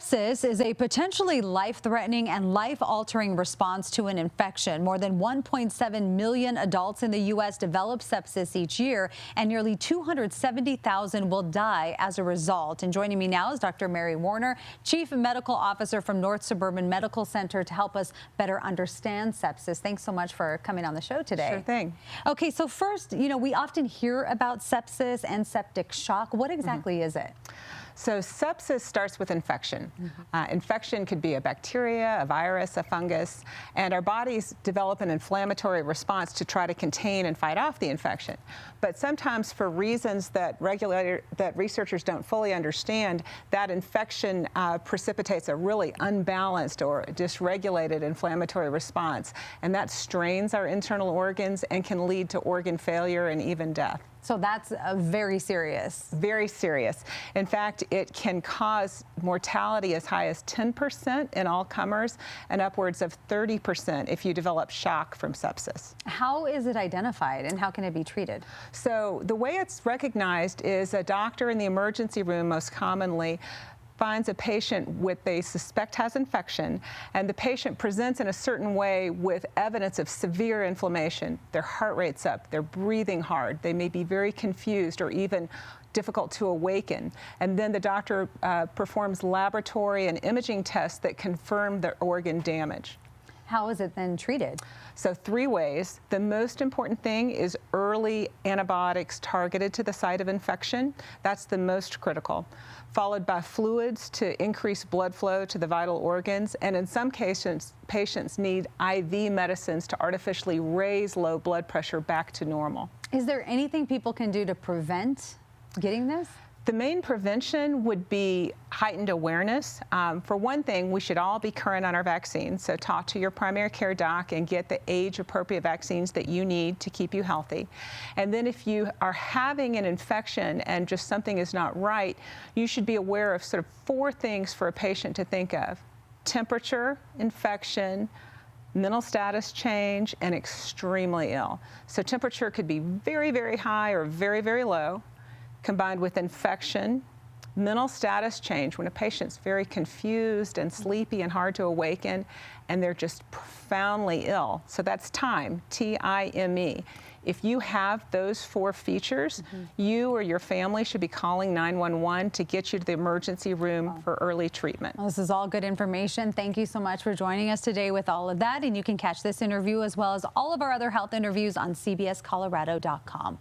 Sepsis is a potentially life-threatening and life-altering response to an infection. More than 1.7 million adults in the U.S. develop sepsis each year, and nearly 270,000 will die as a result. And joining me now is Dr. Mary Warner, Chief Medical Officer from North Suburban Medical Center, to help us better understand sepsis. Thanks so much for coming on the show today. Sure thing. Okay, so first, we often hear about sepsis and septic shock. What exactly is it? So sepsis starts with infection. Infection could be a bacteria, a virus, a fungus, and our bodies develop an inflammatory response to try to contain and fight off the infection. But sometimes, for reasons that researchers don't fully understand, that infection precipitates a really unbalanced or dysregulated inflammatory response, and that strains our internal organs and can lead to organ failure and even death. So that's very serious. Very serious. In fact, it can cause mortality as high as 10% in all comers and upwards of 30% if you develop shock from sepsis. How is it identified and how can it be treated? So the way it's recognized is a doctor in the emergency room most commonly finds a patient with they suspect has infection, and the patient presents in a certain way with evidence of severe inflammation. Their heart rate's up, they're breathing hard, they may be very confused or even difficult to awaken. And then the doctor performs laboratory and imaging tests that confirm the organ damage. How is it then treated? So 3 ways. The most important thing is early antibiotics targeted to the site of infection. That's the most critical. Followed by fluids to increase blood flow to the vital organs. And in some cases, patients need IV medicines to artificially raise low blood pressure back to normal. Is there anything people can do to prevent getting this? The main prevention would be heightened awareness. For one thing, we should all be current on our vaccines, so talk to your primary care doc and get the age-appropriate vaccines that you need to keep you healthy. And then if you are having an infection and just something is not right, you should be aware of sort of 4 things for a patient to think of: temperature, infection, mental status change, and extremely ill. So temperature could be very, very high or very, very low, combined with infection, mental status change, when a patient's very confused and sleepy and hard to awaken, and they're just profoundly ill. So that's time, T-I-M-E. If you have those 4 features, you or your family should be calling 911 to get you to the emergency room for early treatment. Well, this is all good information. Thank you so much for joining us today with all of that. And you can catch this interview as well as all of our other health interviews on cbscolorado.com.